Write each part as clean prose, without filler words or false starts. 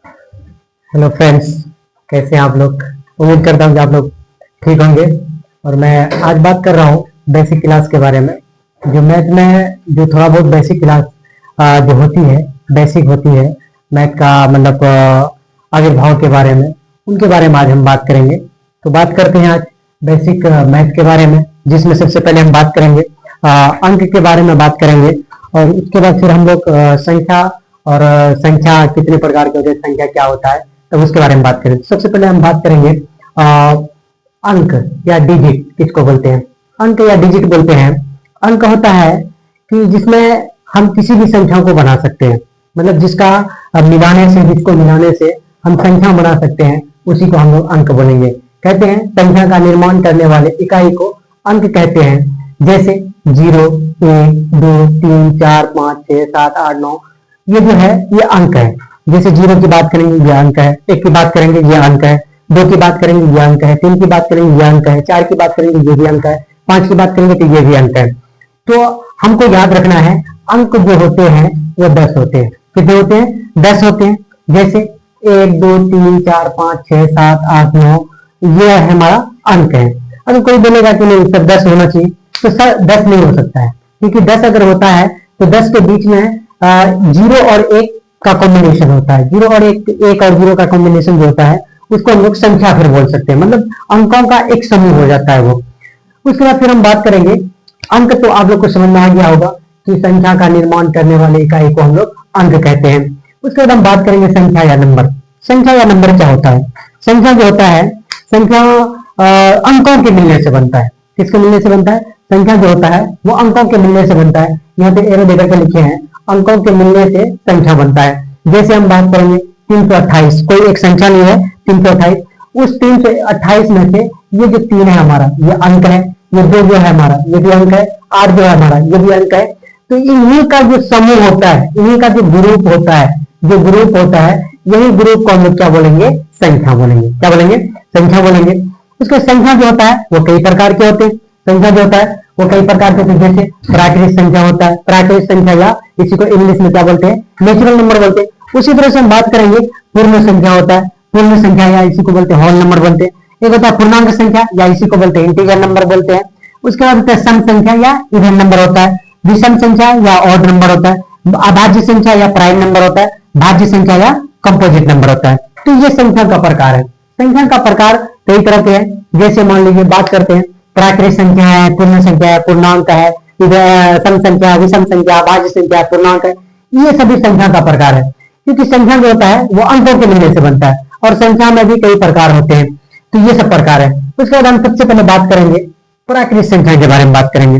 Hello friends, कैसे हैं आप लोग। उम्मीद करता हूँ कि आप लोग ठीक होंगे। और मैं आज बात कर रहा हूँ बेसिक क्लास के बारे में। जो मैथ में जो थोड़ा बहुत बेसिक क्लास जो होती है, बेसिक होती है मैथ का, मतलब आविर्भाव के बारे में, उनके बारे में आज हम बात करेंगे। तो बात करते हैं आज बेसिक मैथ के बारे में, जिसमें सबसे पहले हम बात करेंगे अंक के बारे में बात करेंगे। और उसके बाद फिर हम लोग संख्या और संख्या कितने प्रकार के होते हैं, संख्या क्या होता है, तो उसके बारे में बात करें। सबसे पहले हम बात करेंगे अंक या डिजिट किसको बोलते हैं। अंक या डिजिट बोलते हैं। अंक होता है कि जिसमें हम किसी भी संख्या को बना सकते हैं, मतलब जिसका जिसको मिलाने से हम संख्या बना सकते हैं, उसी को हम लोग अंक बोलेंगे। कहते हैं संख्या का निर्माण करने वाले इकाई को अंक कहते हैं। जैसे 0, 1, 2, 3, 4, 5, 6, 7, 8, 9, ये जो है ये अंक है। जैसे 0 की बात करेंगे ये अंक है, 1 की बात करेंगे ये अंक है, 2 की बात करेंगे ये अंक है, 3 की बात करेंगे ये अंक है, 4 की बात करेंगे ये भी अंक है, 5 की बात करेंगे तो ये भी अंक है। तो हमको याद रखना है अंक जो होते हैं वो 10 होते हैं। कितने होते हैं? 10 होते हैं। जैसे 1, 2, 3, 4, 5, 6, 7, 8, 9, ये हमारा अंक है। अगर कोई बोलेगा कि नहीं सर 10 होना चाहिए, तो सर 10 नहीं हो सकता है, क्योंकि 10 अगर होता है तो 10 के बीच में 0 और 1 का कॉम्बिनेशन होता है। 0 और 1 और 0 का कॉम्बिनेशन जो होता है उसको हम लोग संख्या फिर बोल सकते हैं, मतलब अंकों का एक समूह हो जाता है वो। उसके बाद फिर हम बात करेंगे अंक। तो आप लोग को समझ में आ गया होगा कि संख्या का निर्माण करने वाले इकाई को हम लोग अंक कहते हैं। उसके बाद हम बात करेंगे संख्या या नंबर। संख्या या नंबर क्या होता है? संख्या जो होता है, संख्या अंकों के मिलने से बनता है। किसके मिलने से बनता है? संख्या जो होता है वो अंकों के मिलने से बनता है। यहाँ पे एरो देकर के लिखे हैं, अंकों के मिलने से संख्या बनता है। जैसे हम बात करेंगे 328, कोई एक संख्या नहीं है 328। उस 328 में से ये जो 3 है हमारा, ये अंक है। ये 2 जो है हमारा, ये भी अंक है। 8 जो है हमारा, ये भी अंक है। तो इन्हीं का जो समूह होता है, इन्हीं का जो ग्रुप होता है, यही ग्रुप को हम लोग क्या बोलेंगे? संख्या बोलेंगे। क्या बोलेंगे? संख्या बोलेंगे। उसके संख्या जो होता है वो कई प्रकार के होते हैं। संख्या जो होता है वो कई प्रकार के होते हैं। जैसे प्राकृतिक संख्या होता है, प्राकृतिक संख्या या इसी को इंग्लिश में क्या बोलते हैं? नेचुरल नंबर बोलते हैं। उसी तरह से हम बात करेंगे पूर्ण संख्या होता है, पूर्ण संख्या या इसी को बोलते हैं होल नंबर बोलते हैं। एक होता है पूर्णांक संख्या या इसी को बोलते हैं इंटीजर नंबर बोलते हैं। उसके बाद होता है सम संख्या या इवन नंबर होता है, विषम संख्या या ऑड नंबर होता है, अभाज्य संख्या या प्राइम नंबर होता है, भाज्य संख्या या कंपोजिट नंबर होता है। तो ये संख्या का प्रकार है। संख्या का प्रकार कई तरह के हैं। जैसे मान लीजिए बात करते हैं प्राकृतिक संख्या है, पूर्ण संख्या है, पूर्णांक है, सम संख्या, विषम संख्या, भाज्य संख्या, पूर्णांक है। ये सभी संख्या का प्रकार है, क्योंकि संख्या जो होता है वो अंकों के मिलने से बनता है और संख्या में भी कई प्रकार होते हैं। तो ये सब प्रकार है। उसके बाद हम सबसे पहले बात करेंगे प्राकृतिक संख्या के बारे में बात करेंगे।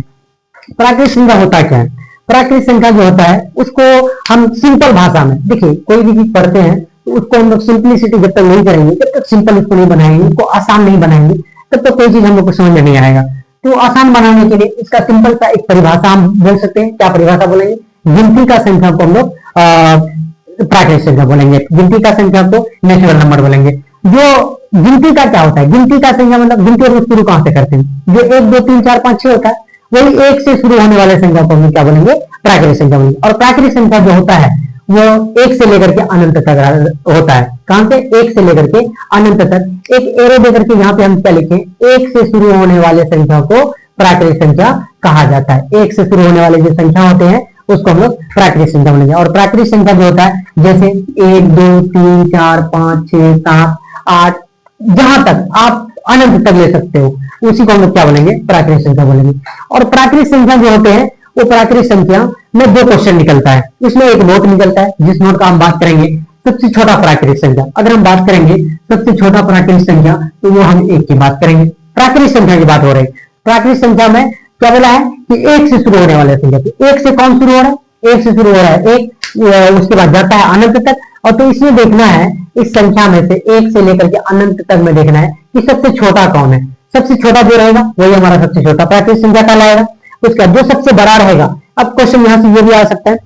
प्राकृतिक संख्या होता क्या है? प्राकृतिक संख्या जो होता है उसको हम सिंपल भाषा में, देखिए कोई भी चीज पढ़ते हैं तो उसको हम लोग सिंपलिसिटी जब तक नहीं करेंगे, जब तक सिंपल उसको नहीं बनाएंगे, उसको आसान नहीं बनाएंगे, तब तक कोई चीज हम लोग को समझ में नहीं आएगा। तो आसान बनाने के लिए इसका सिंपल सा एक परिभाषा हम बोल सकते हैं। क्या परिभाषा बोलेंगे? गिनती का संख्या को हम लोग प्राकृतिक संख्या बोलेंगे, गिनती का संख्या को नेचुरल नंबर बोलेंगे। जो गिनती का क्या होता है? गिनती का संख्या मतलब गिनती और शुरू कहां से करते हैं? जो 1, 2, 3, 4, 5, 6 होता है, वही 1 से शुरू होने वाले संख्या को हम क्या बोलेंगे? प्राकृतिक संख्या बोलेंगे। और प्राकृतिक संख्या जो होता है वो 1 से लेकर के अनंत तक होता है। कहां से? 1 से लेकर के अनंत तक। एक एरो देकर के यहाँ पे हम क्या लिखें? 1 से शुरू होने वाले संख्या को प्राकृतिक संख्या कहा जाता है। 1 से शुरू होने वाले जो संख्या होते हैं उसको हम लोग प्राकृतिक संख्या बोलेंगे। और प्राकृतिक संख्या जो होता है जैसे 1, 2, 3, 4, 5, 6, 7, 8, जहां तक आप अनंत तक ले सकते हो, उसी को हम लोग क्या बोलेंगे? प्राकृतिक संख्या बोलेंगे। और प्राकृतिक संख्या जो होते हैं वो प्राकृतिक संख्या में 2 क्वेश्चन निकलता है। इसमें एक नोट निकलता है, जिस नोट का हम बात करेंगे सबसे छोटा प्राकृतिक संख्या। अगर हम बात करेंगे सबसे छोटा प्राकृतिक संख्या तो वो हम 1 की बात करेंगे। प्राकृतिक संख्या की बात हो रही है। प्राकृतिक संख्या में क्या बोला है कि 1 से शुरू होने वाले संख्या। तो 1 से कौन शुरू हो रहा है? 1 से शुरू हो रहा है 1, उसके बाद जाता है अनंत तक। और तो इसमें देखना है इस संख्या में से 1 से लेकर के अनंत तक में देखना है कि सबसे छोटा कौन है। सबसे छोटा जो रहेगा वही हमारा सबसे छोटा प्राकृतिक संख्या कहलाएगा। उसका जो सबसे बड़ा रहेगा, अब क्वेश्चन यहाँ से ये भी आ सकता है,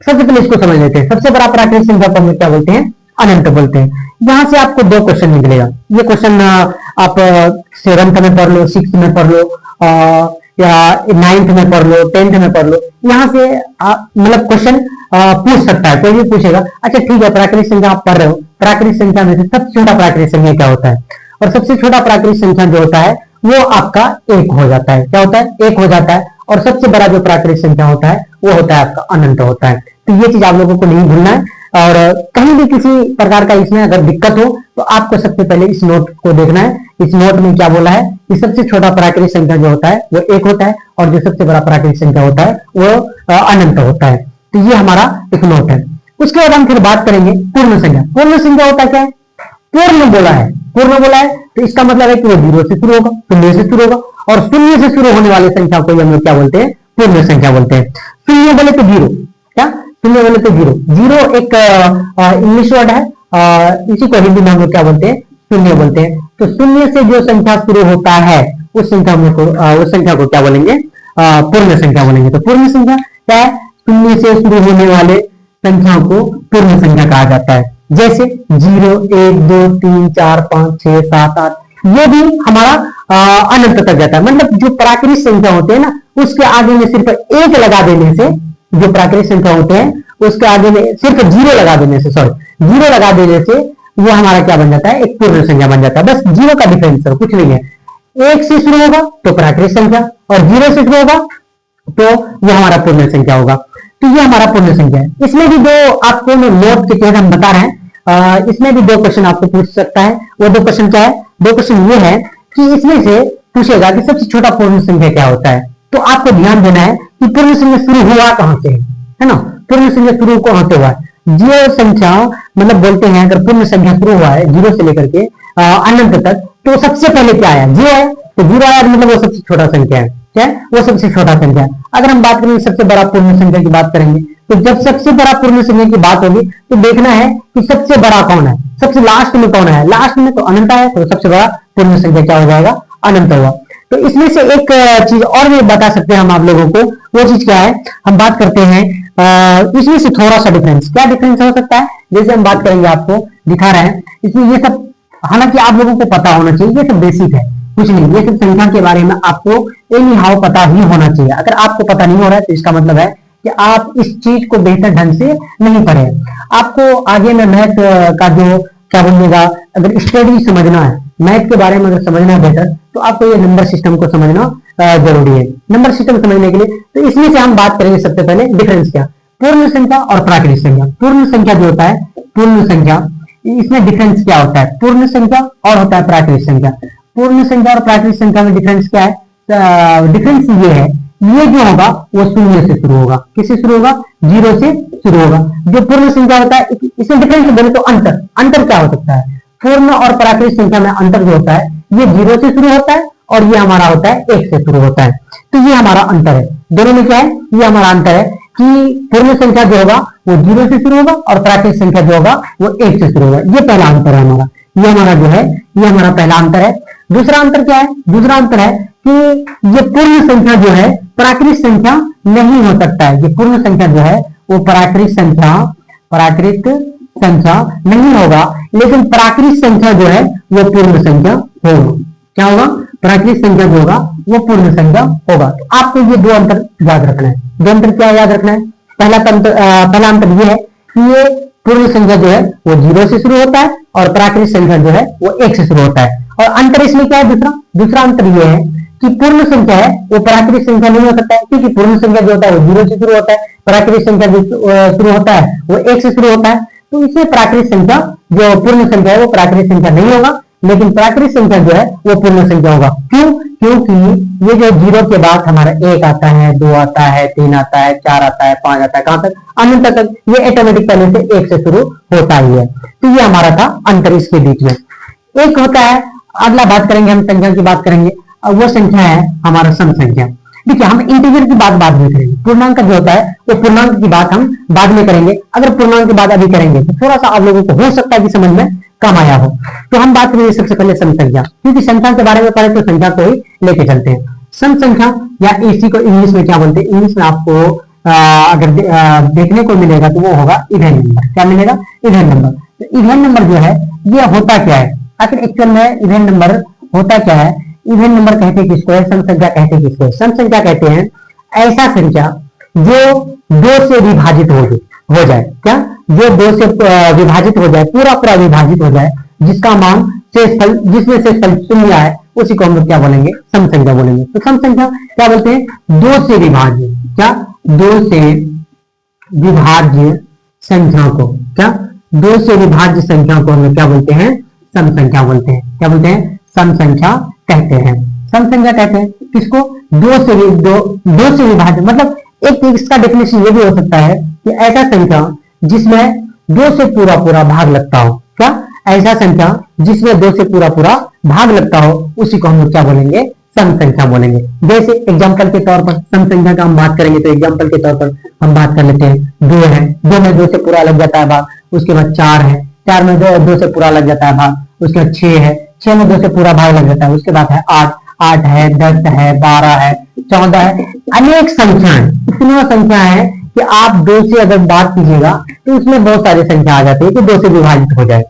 सबसे पहले इसको समझ लेते हैं। सबसे बड़ा प्राकृतिक संख्या को हम क्या बोलते हैं? अनंत बोलते हैं। यहाँ से आपको 2 क्वेश्चन निकलेगा। ये क्वेश्चन आप 7th में पढ़ लो, 6th में पढ़ लो, या 9th में पढ़ लो, 10th में पढ़ लो। यहाँ से मतलब क्वेश्चन पूछ सकता है, कोई भी पूछेगा। अच्छा ठीक है, प्राकृतिक संख्या आप पढ़ रहे हो, प्राकृतिक संख्या में से सबसे छोटा प्राकृतिक संख्या क्या होता है? और सबसे छोटा प्राकृतिक संख्या जो होता है वो आपका एक हो जाता है। क्या होता है? एक हो जाता है। और सबसे बड़ा जो प्राकृतिक संख्या होता है वो होता है आपका अनंत होता है। तो ये चीज आप लोगों को नहीं भूलना है। और कहीं भी किसी प्रकार का इसमें अगर दिक्कत हो तो आपको सबसे पहले इस नोट को देखना है। इस नोट में क्या बोला है कि सबसे छोटा प्राकृतिक संख्या जो होता है वो एक होता है, और जो सबसे बड़ा प्राकृतिक संख्या होता है वो अनंत होता है। तो ये हमारा एक नोट है। उसके बाद हम फिर बात करेंगे पूर्ण संख्या। पूर्ण संख्या होता क्या है? पूर्ण बोला है, पूर्ण बोला है तो इसका मतलब है कि वो 0 से शुरू होगा, शून्य से शुरू होगा, और शून्य से शुरू होने वाले संख्या को हम लोग क्या बोलते हैं? पूर्ण संख्या बोलते हैं। शून्य बोले तो 0, क्या शून्य बोले तो 0। 0 एक इंग्लिश वर्ड है, इसी को हिंदी में हम लोग क्या बोलते हैं? शून्य बोलते हैं। तो शून्य से जो संख्या शुरू होता है उस संख्या को क्या बोलेंगे? पूर्ण संख्या बोलेंगे। तो पूर्ण संख्या क्या है? शून्य से शुरू होने वाले संख्या को पूर्ण संख्या कहा जाता है। जैसे 0, 1, 2, 3, 4, 5, 6, 7, 8, ये भी हमारा अनंत तक जाता है। मतलब जो प्राकृतिक संख्या होते हैं ना, उसके आगे में सिर्फ एक लगा देने से, जो प्राकृतिक संख्या होते हैं उसके आगे में सिर्फ 0 लगा देने से, 0 लगा देने से वो हमारा क्या बन जाता है? एक पूर्ण संख्या बन जाता है। बस 0 का डिफरेंस है, कुछ नहीं है। 1 से शुरू होगा तो प्राकृतिक संख्या, और 0 से शुरू होगा तो वो हमारा पूर्ण संख्या होगा। तो ये हमारा पूर्ण संख्या है। इसमें भी दो आपको नोट के तहत हम बता रहे हैं, इसमें भी 2 क्वेश्चन आपको पूछ सकता है। वो 2 क्वेश्चन क्या है? 2 क्वेश्चन ये है कि इसमें से पूछेगा कि सबसे छोटा पूर्ण संख्या क्या होता है। तो आपको ध्यान देना है कि पूर्ण संख्या शुरू हुआ कहां से है ना? पूर्ण संख्या शुरू कहां से हुआ है? जो संख्या मतलब बोलते हैं अगर पूर्ण संख्या शुरू हुआ है 0 से लेकर के अनंत तक, तो सबसे पहले क्या आया? 0 है। तो 0 आया मतलब वो सबसे छोटा संख्या है। क्या है? वो सबसे छोटा संख्या है। अगर हम बात करेंगे सबसे बड़ा पूर्ण संख्या की बात करेंगे, तो जब सबसे बड़ा पूर्ण संख्या की बात होगी तो देखना है कि सबसे बड़ा कौन है, सबसे लास्ट में कौन है। लास्ट में तो अनंत है, तो सबसे बड़ा पूर्ण संख्या क्या हो जाएगा? अनंत होगा। तो इसमें से एक चीज और भी बता सकते हैं हम आप लोगों को। वो चीज क्या है? हम बात करते हैं इसमें से थोड़ा सा डिफरेंस। क्या डिफरेंस हो सकता है? जैसे हम बात करेंगे, आपको दिखा रहे हैं इसमें ये सब, हालांकि आप लोगों को पता होना चाहिए, ये सब बेसिक है, कुछ नहीं। ये सब संख्या के बारे में आपको एनी हाउ पता ही होना चाहिए। अगर आपको पता नहीं हो रहा है तो इसका मतलब है कि आप इस चीज को बेहतर ढंग से नहीं पढ़े। आपको आगे में मैथ का जो क्या बोलिएगा, अगर स्टडी समझना है, मैथ के बारे में अगर समझना है बेहतर, तो आपको ये नंबर सिस्टम को समझना जरूरी है। नंबर सिस्टम समझने के लिए तो इसमें से हम बात करेंगे सबसे पहले डिफरेंस क्या, पूर्ण संख्या और प्राकृतिक संख्या। पूर्ण संख्या जो होता है, पूर्ण संख्या, इसमें डिफरेंस क्या होता है? पूर्ण संख्या और होता है प्राकृतिक संख्या। पूर्ण संख्या और प्राकृतिक संख्या में डिफरेंस क्या है? डिफरेंस ये है, ये जो होगा वो शून्य से शुरू होगा। किससे शुरू होगा? 0 से शुरू होगा। जो पूर्ण संख्या होता है, इसमें डिफरेंस बोले तो अंतर। अंतर क्या हो सकता है? पूर्ण और प्राकृतिक संख्या में अंतर जो होता है, ये 0 से शुरू होता है और ये हमारा होता है 1 से शुरू होता है। तो ये हमारा अंतर है। दोनों में क्या है? ये हमारा अंतर है कि पूर्ण संख्या जो होगा वो 0 से शुरू होगा और प्राकृतिक संख्या जो होगा वो 1 से शुरू होगा। ये पहला अंतर है हमारा। ये हमारा जो है, ये हमारा पहला अंतर है। दूसरा अंतर क्या है? दूसरा अंतर है कि ये पूर्ण संख्या जो है प्राकृतिक संख्या नहीं हो सकता है। ये पूर्ण संख्या जो है वो प्राकृतिक संख्या नहीं होगा, लेकिन प्राकृतिक संख्या जो है वो पूर्ण संख्या होगा। क्या होगा? प्राकृतिक संख्या जो होगा वो पूर्ण संख्या होगा। तो आपको ये 2 अंतर याद रखना है। 2 अंतर क्या याद रखना है? पहला अंतर ये है कि ये पूर्ण संख्या जो है वो 0 से शुरू होता है और प्राकृतिक संख्या जो है वो 1 से शुरू होता है। और अंतर इसमें क्या है? दूसरा अंतर ये है कि पूर्ण संख्या है वो प्राकृतिक संख्या नहीं हो सकता है, क्योंकि पूर्ण संख्या जो होता है वो 0 से शुरू होता है, प्राकृतिक संख्या जो शुरू होता है वो 1 से शुरू होता है। तो इसमें प्राकृतिक संख्या जो पूर्ण संख्या है वो प्राकृतिक संख्या नहीं होगा, लेकिन प्राकृतिक संख्या जो है वो पूर्ण संख्या होगा। क्यों? क्योंकि ये जो 0 के बाद हमारा 1 आता है, 2 आता है, 3 आता है, 4 आता है, 5 आता है, कहां तक? अनंत तक। ये ऑटोमेटिक पहले से 1 से शुरू होता ही है। तो ये हमारा था अंतर इसके बीच में। एक होता है, अगला बात करेंगे हम संख्या की बात करेंगे, और वो संख्या है हमारा सम संख्या। देखिए, हम इंटीजर की बात बाद में करेंगे। पूर्णांक जो होता है वो पूर्णांक की बात हम बाद में करेंगे। अगर पूर्णांक की बात अभी करेंगे तो थोड़ा सा आप लोगों को हो सकता है कि समझ में कम आया हो। तो हम बात करेंगे सबसे पहले सम संख्या, क्योंकि संख्या के बारे में पढ़े तो संख्या को ही लेके चलते हैं। सम संख्या या इसी को इंग्लिश में क्या बोलते हैं? इंग्लिश में आपको अगर देखने को मिलेगा तो वो होगा इवन नंबर। क्या मिलेगा? Even number. तो इवन नंबर जो है ये होता क्या है? आखिर एक्चुअल में इवन नंबर होता क्या है? इवन नंबर कहते हैं किसको है? सम संख्या कहते हैं किसको? सम संख्या कहते हैं ऐसा संख्या जो 2 से विभाजित होगी। हो जाए, क्या, जो 2 से विभाजित हो जाए, पूरा पूरा विभाजित हो जाए, जिसका मान शेषफल, जिसमें शेषफल शून्य आए, उसी को हम लोग क्या बोलेंगे, सम संख्या बोलेंगे। तो सम संख्या क्या बोलते हैं, 2 से विभाज्य, क्या, 2 से विभाज्य संख्या को, क्या, 2 से विभाज्य संख्या को हम लोग क्या बोलते हैं, सम संख्या बोलते हैं। क्या बोलते हैं, सम संख्या कहते हैं। सम संख्या कहते हैं किसको, 2 से विभाज्य, मतलब एक इसका डेफिनेशन ये भी हो सकता है कि ऐसा संख्या जिसमें 2 से पूरा पूरा भाग लगता हो, क्या, ऐसा संख्या जिसमें 2 से पूरा पूरा भाग लगता हो, उसी को हम लोग क्या बोलेंगे, सम संख्या बोलेंगे। जैसे एग्जांपल के तौर पर सम संख्या का हम बात करेंगे, तो एग्जांपल के तौर पर हम बात कर लेते हैं, 2 है, 2 में 2 से पूरा लग जाता है भाग, उसके बाद 4 है, 4 में 2 से पूरा लग जाता है भाग, उसके बाद 6 है, 6 में 2 से पूरा भाग लग जाता है, उसके बाद है 8, 8 है, 10 है, 12 है, 14 है, अनेक संख्याएं, इतनी संख्या है कि आप 2 से अगर बात कीजिएगा तो उसमें बहुत सारी संख्या आ जाती है कि 2 से विभाजित हो जाए।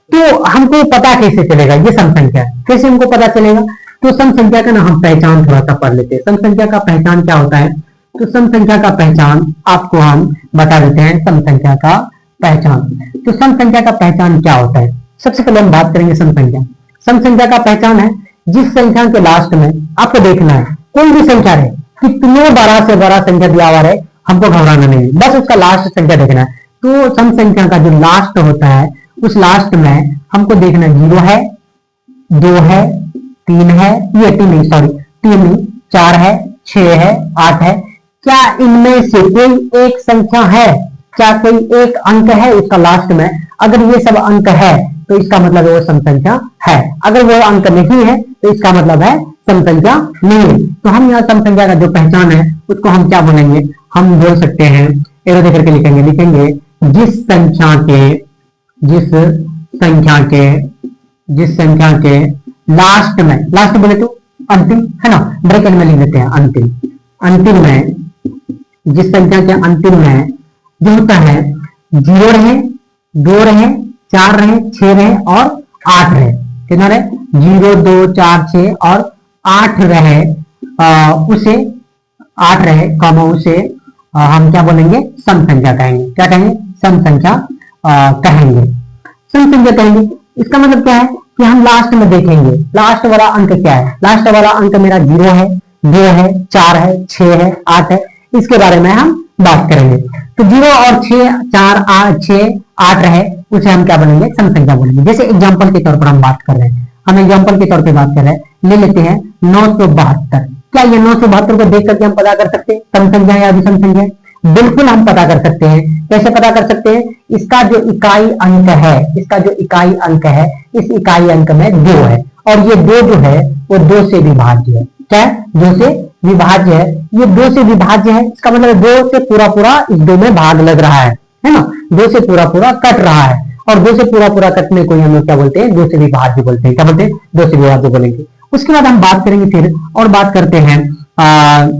तो हमको पता कैसे चलेगा ये सम संख्या है, कैसे हमको पता चलेगा, तो सम संख्या का ना हम पहचान थोड़ा सा पढ़ लेते हैं। सम संख्या का पहचान क्या होता है, तो सम संख्या का पहचान आपको हम बता देते हैं। सम संख्या का पहचान, तो सम संख्या का पहचान क्या होता है, सबसे पहले हम बात करेंगे सम संख्या। सम संख्या का पहचान है जिस संख्या के लास्ट में आपको देखना है, कोई भी संख्या रहे, कितने बड़ा से बड़ा संख्या दिया हुआ रहे, हमको घबराना नहीं, बस उसका लास्ट संख्या देखना है। तो सम संख्या का जो लास्ट होता है, उस लास्ट में हमको देखना 0 है, 2 है, 3 है, ये 3 नहीं, सॉरी 3 नहीं, 4 है, 6 है, 8 है, क्या इनमें से कोई एक संख्या है, क्या कोई एक अंक है उसका लास्ट में, अगर ये सब अंक है तो इसका मतलब है वो सम संख्या है, अगर वो अंक नहीं है तो इसका मतलब है सम संख्या नहीं है। तो हम यहाँ सम संख्या का जो पहचान है उसको हम क्या बोलेंगे, हम बोल सकते हैं, एरो देकर के लिखेंगे जिस संख्या के लास्ट में, लास्ट बोले तो अंतिम है ना, ब्रैकेट में लिख देते हैं अंतिम में, जिस संख्या के अंतिम में जो होता है 0 रहे, 2 रहे, 4 रहे, 6 रहे और 8 रहे, कितना रहे, 0, 2, 4, 6 और 8 रहे, उसे 8 रहे कॉमा उसे हम क्या बोलेंगे, सम संख्या कहेंगे। क्या कहेंगे, सम संख्या कहेंगे, सम संख्या कहेंगे। इसका मतलब क्या है कि हम लास्ट में देखेंगे लास्ट वाला अंक क्या है, लास्ट वाला अंक मेरा 0 है, 2 है, 4 है, 6 है, 8 है, इसके बारे में हम बात करेंगे। तो 0 और 6, 4, 8, 6, 8 रहे, उसे हम क्या बोलेंगे, सम संख्या बोलेंगे। जैसे एग्जांपल के तौर पर हम बात कर रहे हैं, हम एग्जांपल के तौर पे बात कर रहे हैं, ले लेते हैं 972। क्या ये 972 को देख करके हम पता कर सकते हैं सम संख्या या विषम संख्या? बिल्कुल हम पता कर सकते हैं। कैसे पता कर सकते हैं? इसका जो इकाई अंक है, इस इकाई अंक में 2 है और ये 2 जो है वो 2 से विभाज्य है। क्या है? 2 से विभाज्य है। ये 2 से विभाज्य है, इसका मतलब 2 से पूरा पूरा इस 2 में भाग लग रहा है ना, 2 से पूरा पूरा कट रहा है। और 2 से पूरा पूरा कटने को हम लोग क्या बोलते हैं? 2 से विभाज्य बोलते हैं। क्या बोलते हैं? 2 से विभाज्य बोलेंगे। उसके बाद हम बात करेंगे फिर और बात करते हैं,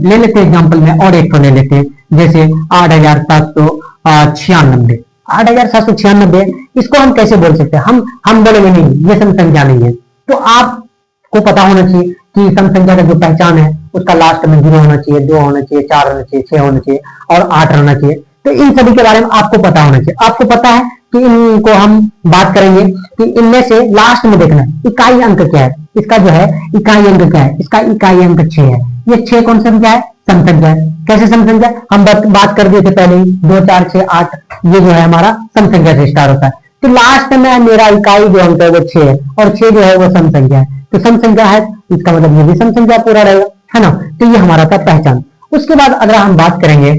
ले लेते हैं एग्जाम्पल में और एक को ले लेते हैं, जैसे 8796। 8796 इसको हम कैसे बोल सकते हैं? हम बोलेंगे नहीं, ये सम संख्या नहीं है। तो आपको पता होना चाहिए कि सम संख्या का जो पहचान है उसका लास्ट में 0 होना चाहिए, 2 होना चाहिए, 4 होना चाहिए, 6 होना चाहिए और 8 होना चाहिए। तो इन सभी के बारे में आपको पता होना चाहिए। आपको पता है कि इनको हम बात करेंगे कि इनमें से लास्ट में देखना इकाई अंक क्या है, इसका जो है इकाई अंक क्या है, इसका इकाई अंक 6 है। ये 6 कौन सा संख्या है? सम संख्या है। कैसे सम संख्या? हम बात कर दिए थे पहले ही, 2, 4, 6, 8 ये जो है हमारा सम संख्या से स्टार्ट होता है। तो लास्ट में मेरा इकाई जो अंक है वो 6 है और 6 जो है वो सम संख्या है। तो सम संख्या है, इसका मतलब ये भी सम संख्या पूरा रहेगा, है ना। तो ये हमारा था पहचान। उसके बाद अगर हम बात करेंगे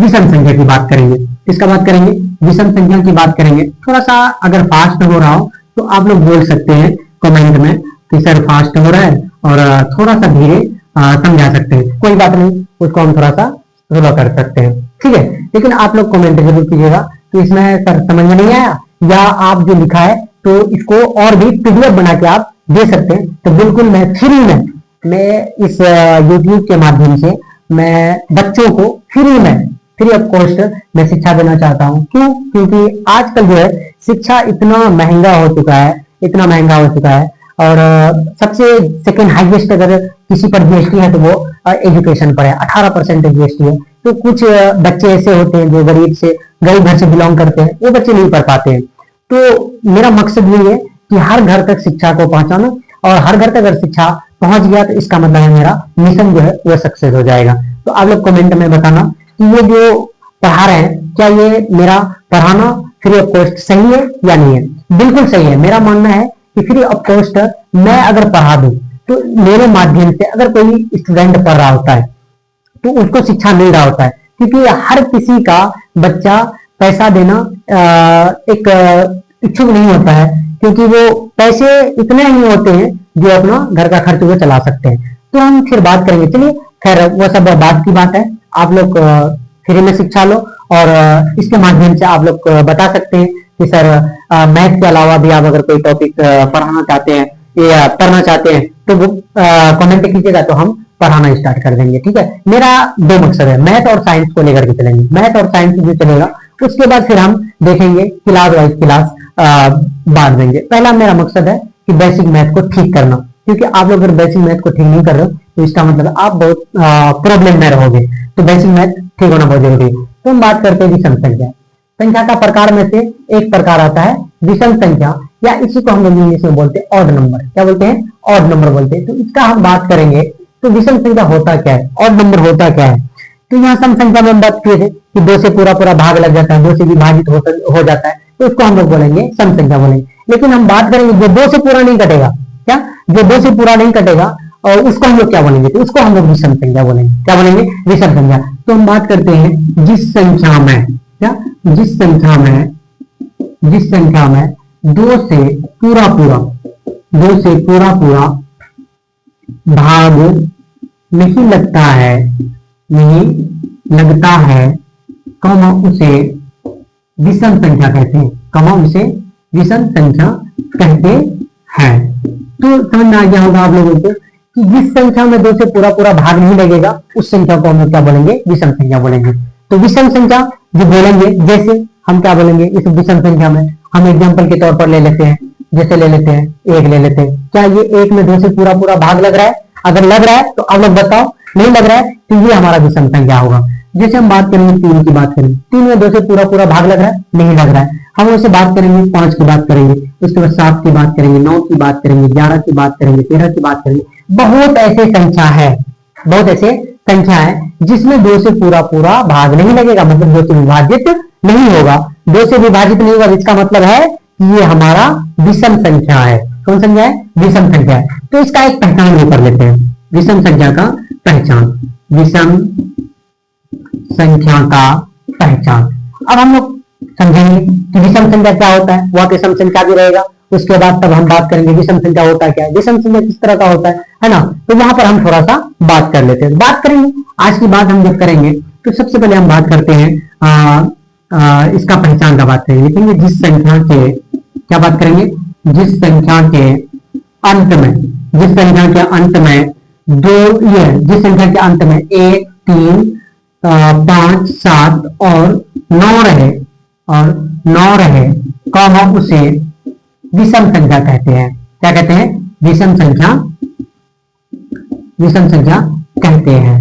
विषम संख्या की बात करेंगे, किसका बात करेंगे? विषम संख्या की बात करेंगे। थोड़ा सा अगर फास्ट हो रहा हो तो आप लोग बोल सकते हैं कमेंट में कि सर फास्ट हो रहा है, और थोड़ा सा धीरे समझा सकते हैं, कोई बात नहीं, उसको हम थोड़ा सा स्लो कर सकते हैं, ठीक है। लेकिन आप लोग कमेंट जरूर कीजिएगा कि इसमें सर समझ में नहीं आया, या आप जो लिखा है तो इसको और भी पीडीएफ बना के आप दे सकते हैं। तो बिल्कुल मैं फ्री में, मैं इस यूट्यूब के माध्यम से मैं बच्चों को फ्री ऑफ कॉस्ट मैं शिक्षा देना चाहता हूँ। क्यों? क्योंकि आजकल जो है शिक्षा इतना महंगा हो चुका है, और सबसे सेकंड हाईएस्ट अगर किसी पर जीएसटी है तो वो एजुकेशन पर है, 18% जीएसटी है। तो कुछ बच्चे ऐसे होते हैं जो गरीब घर से बिलोंग करते हैं, वो बच्चे नहीं पढ़ पाते हैं। तो मेरा मकसद ये है कि हर घर तक शिक्षा को पहुंचाना, और हर घर तक अगर शिक्षा पहुंच गया तो इसका मतलब है मेरा मिशन जो है वो सक्सेस हो जाएगा। तो आप लोग कमेंट में बताना कि ये जो पढ़ा रहे हैं, क्या ये मेरा पढ़ाना फ्री ऑफ कॉस्ट सही है या नहीं है? बिल्कुल सही है। मेरा मानना है कि फ्री ऑफ कॉस्ट मैं अगर पढ़ा दूं तो मेरे माध्यम से अगर कोई स्टूडेंट पढ़ रहा होता है तो उसको शिक्षा मिल रहा होता है, क्योंकि हर किसी का बच्चा पैसा देना एक इच्छुक नहीं होता है, क्योंकि वो पैसे इतने ही होते हैं जो अपना घर का खर्च वो चला सकते हैं। तो हम फिर बात करेंगे, चलिए खैर वो सब बात की बात है। आप लोग फ्री में शिक्षा लो, और इसके माध्यम से आप लोग बता सकते हैं कि सर मैथ के अलावा भी आप अगर कोई टॉपिक पढ़ाना चाहते हैं या पढ़ना चाहते हैं तो वो कमेंट कीजिएगा, तो हम पढ़ाना स्टार्ट कर देंगे। ठीक है, मेरा दो मकसद है, मैथ और साइंस को लेकर के चलेंगे। मैथ और साइंस जो चलेगा उसके बाद फिर हम देखेंगे क्लास वाइज क्लास बांट देंगे। पहला मेरा मकसद है कि बेसिक मैथ को ठीक करना, क्योंकि आप लोग अगर बेसिक मैथ को ठीक नहीं कर रहे हो तो इसका मतलब आप बहुत प्रॉब्लम में रहोगे। तो बेसिक मैथ ठीक होना बहुत जरूरी है। तो हम बात करते हैं विषम संख्या। संख्या का प्रकार में से एक प्रकार आता है विषम संख्या, या इसी को हम लोग इंग्लिश में बोलते हैं ऑड नंबर। क्या बोलते हैं? ऑड नंबर बोलते हैं। तो इसका हम बात करेंगे। तो विषम संख्या होता क्या है, ऑड नंबर होता क्या है? तो यहाँ सम संख्या में हम बात किए थे कि 2 से पूरा भाग लग जाता है, 2 से विभाजित हो जाता है, तो उसको हम लोग बोलेंगे सम संख्या बोलेंगे। लेकिन हम बात करेंगे जो 2 से पूरा नहीं कटेगा, क्या जो 2 से पूरा नहीं कटेगा, और उसको हम लोग क्या बोलेंगे? तो उसको हम लोग विषम संख्या बोलेंगे। क्या बोलेंगे? विषम संख्या। तो हम बात करते हैं जिस संख्या में, क्या जिस संख्या में 2 से पूरा भाग नहीं लगता है, कमा उसे विषम संख्या कहते हैं। तो समझ में आ गया होगा आप लोगों को कि जिस संख्या में 2 से पूरा भाग नहीं लगेगा उस संख्या को हम लोग क्या बोलेंगे? विषम संख्या बोलेंगे। तो विषम संख्या जो बोलेंगे, जैसे हम क्या बोलेंगे इस विषम संख्या में, हम एग्जांपल के तौर पर ले लेते हैं, जैसे ले लेते हैं 1 ले लेते हैं। क्या ये 1 में 2 से पूरा भाग लग रहा है? अगर लग रहा है तो आप लोग बताओ, नहीं लग रहा है तो ये हमारा विषम संख्या होगा। जैसे हम बात करेंगे 3 की बात करेंगे, 3 में 2 से पूरा भाग लग रहा है? नहीं लग रहा है। हम उससे बात करेंगे 5 की बात करेंगे, उसके बाद 7 की बात करेंगे, 9 की बात करेंगे, 11 की बात करेंगे, 13 की बात करेंगे। बहुत ऐसे संख्या है जिसमें 2 से पूरा भाग नहीं लगेगा, मतलब 2 से विभाजित नहीं होगा। 2 से विभाजित नहीं होगा, इसका मतलब है कि ये हमारा विषम संख्या है। कौन संख्या है? विषम संख्या है। तो इसका एक पहचान भी कर लेते हैं, विषम संख्या का पहचान। विषम संख्या का पहचान। अब हम लोग समझेंगे कि विषम संख्या क्या होता है, वह विषम संख्या भी रहेगा। उसके बाद तब हम बात करेंगे विषम संख्या होता क्या है, विषम संख्या किस तरह का होता है ना। तो वहां पर हम थोड़ा सा बात कर लेते हैं, बात करेंगे। आज की बात हम जब करेंगे तो सबसे पहले हम बात करते हैं इसका पहचान का बात करेंगे। लिखेंगे जिस संख्या के, क्या बात करेंगे? जिस संख्या के अंत में 1, 3, 5, 7 और 9 रहे, कॉमा उसे विषम संख्या कहते हैं। क्या कहते हैं? विषम संख्या कहते हैं।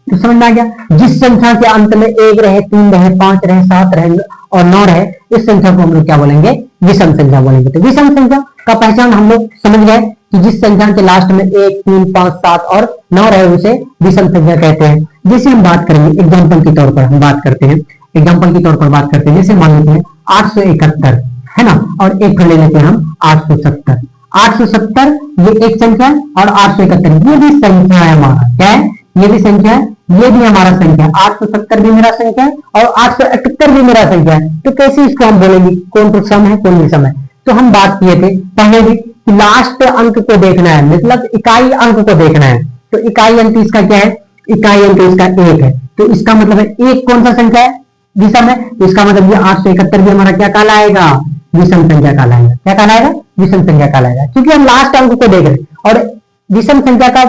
तो समझ में आ गया? जिस संख्या के अंत में 1 रहे, 3 रहे, 5 रहे, 7 रहे और 9 रहे, इस संख्या को हम लोग क्या बोलेंगे? विषम संख्या बोलेंगे। तो विषम संख्या का पहचान हम लोग समझ गए कि जिस संख्या के लास्ट में 1, 3, 5, 7 और 9 रहे उसे विषम संख्या कहते हैं। जैसे हम बात करेंगे एग्जाम्पल के तौर पर, हम बात करते हैं जैसे मान लेते हैं 871 है ना, और एक ले लेते हैं हम 870। 870 ये एक संख्या है, और 871 ये भी संख्या है हमारा। क्या है? ये भी संख्या है, ये भी हमारा संख्या है। 870 भी मेरा संख्या है और 871 भी मेरा संख्या है। तो कैसे इसको हम बोलेंगे कौन तो सम है कौन विषम है? तो हम बात किए थे पहले भी कि लास्ट अंक को देखना है, मतलब इकाई अंक को देखना है। तो इकाई अंक इसका क्या है? इकाई अंक इसका 1 है। तो इसका मतलब है 1 कौन सा संख्या है? विषम है। तो इसका मतलब ये 871 भी हमारा क्या कहलाएगा? विषम संख्या कहलाएगा। क्या कहलाएगा? विषम संख्या कहलाएगा, क्योंकि हम लास्ट अंक को देख रहे हैं। और विषम संख्या का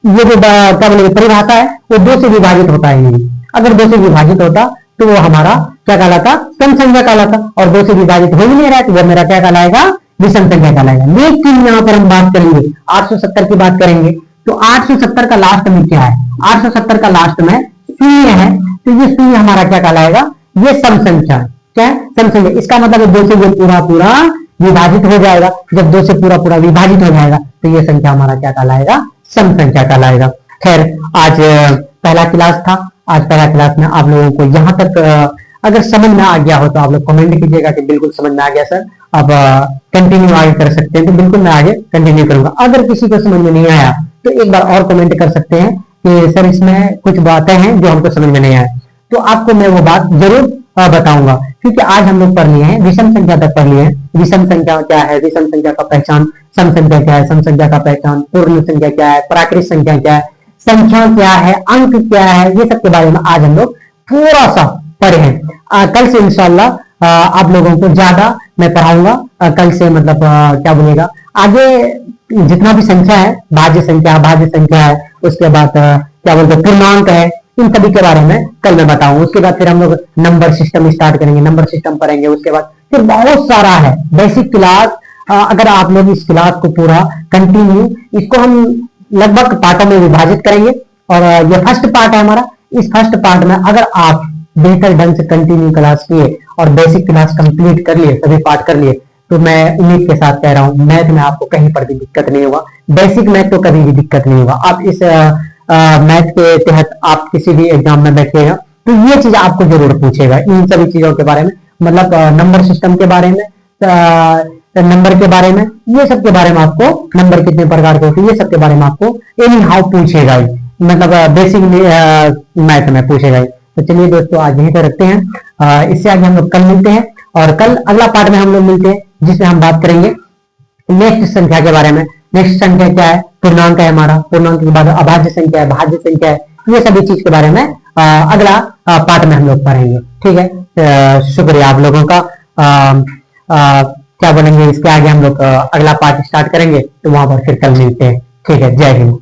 ये जो क्या बोलेंगे परिभाषा है वो 2 से विभाजित होता है नहीं। अगर 2 से विभाजित होता तो वो हमारा क्या कहलाता? सम संख्या कहलाता। और 2 से विभाजित हो ही नहीं रहा है तो वो मेरा क्या कहलाएगा? विषम संख्या कहलाएगा। लेकिन यहाँ पर हम बात करेंगे 870 की बात करेंगे तो 870 का लास्ट में क्या है, 870 का लास्ट में शून्य है, तो ये शून्य हमारा क्या कहलाएगा, ये सम संख्या। क्या है, सम संख्या। इसका मतलब 2 से ये पूरा पूरा विभाजित हो जाएगा। जब 2 से पूरा पूरा विभाजित हो जाएगा तो ये संख्या हमारा क्या कहलाएगा, सम संख्या कहलाएगा। खैर, आज पहला क्लास था। आज पहला क्लास में आप लोगों को यहाँ तक अगर समझ में आ गया हो तो आप लोग कमेंट कीजिएगा कि बिल्कुल समझ में आ गया सर, अब कंटिन्यू आगे कर सकते हैं। तो बिल्कुल मैं आगे कंटिन्यू करूंगा। अगर किसी को समझ में नहीं आया तो एक बार और कमेंट कर सकते हैं कि सर इसमें कुछ बातें हैं जो हमको समझ में नहीं आया, तो आपको मैं वो बात जरूर बताऊंगा। क्योंकि आज हम लोग पढ़ लिए हैं, विषम संख्या तक पढ़ लिए हैं। विषम संख्या क्या है, विषम संख्या का पहचान, सम संख्या क्या है, सम संख्या का पहचान, पूर्ण संख्या क्या है, प्राकृत संख्या क्या है, संख्या क्या है, अंक क्या है, ये सब के बारे में आज हम लोग थोड़ा सा पढ़े हैं। कल से इंशाल्लाह आप लोगों को ज्यादा मैं पढ़ाऊंगा। कल से मतलब क्या बोलेगा, आगे जितना भी संख्या है, भाज्य संख्या है, उसके बाद क्या बोलते हैं पूर्णांक है, इन सभी के बारे में कल मैं बताऊंगा। उसके बाद फिर हम लोग नंबर सिस्टम स्टार्ट करेंगे, नंबर सिस्टम पढ़ेंगे। उसके बाद फिर बहुत सारा है बेसिक क्लास। अगर आप लोग इस क्लास को पूरा कंटिन्यू, इसको हम लगभग पार्टों में विभाजित करेंगे और ये फर्स्ट पार्ट है हमारा। इस फर्स्ट पार्ट में अगर आप बेहतर ढंग से कंटिन्यू क्लास किए और बेसिक क्लास कंप्लीट कर लिए, सभी पार्ट कर लिए, तो मैं उम्मीद के साथ कह रहा हूँ मैथ में आपको कहीं पर भी दिक्कत नहीं होगा। बेसिक मैथ तो कभी भी दिक्कत नहीं होगा। आप इस मैथ के तहत आप किसी भी एग्जाम में बैठिएगा तो ये चीज आपको जरूर पूछेगा, इन सभी चीजों के बारे में, मतलब नंबर सिस्टम के बारे में, नंबर के बारे में, ये सब के बारे में आपको, नंबर कितने प्रकार के होते हैं ये सब के बारे में आपको एनी हाउ पूछेगा ही, मतलब बेसिक मैथ में पूछेगा ही। तो चलिए दोस्तों, आज यहीं पर रखते हैं। इससे आगे हम लोग कल मिलते हैं और कल अगला पार्ट में हम लोग मिलते हैं जिसमें हम बात करेंगे नेक्स्ट संख्या के बारे में। नेक्स्ट संख्या क्या है, पूर्णांक है हमारा, पूर्णांक के बाद अभाज्य संख्या है, भाज्य संख्या है, ये सभी चीज के बारे में अगला पार्ट में हम लोग पढ़ेंगे। ठीक है, शुक्रिया आप लोगों का। क्या बोलेंगे, इसके आगे हम लोग अगला पार्ट स्टार्ट करेंगे, तो वहां पर फिर कल मिलते हैं। ठीक है, जय हिंद।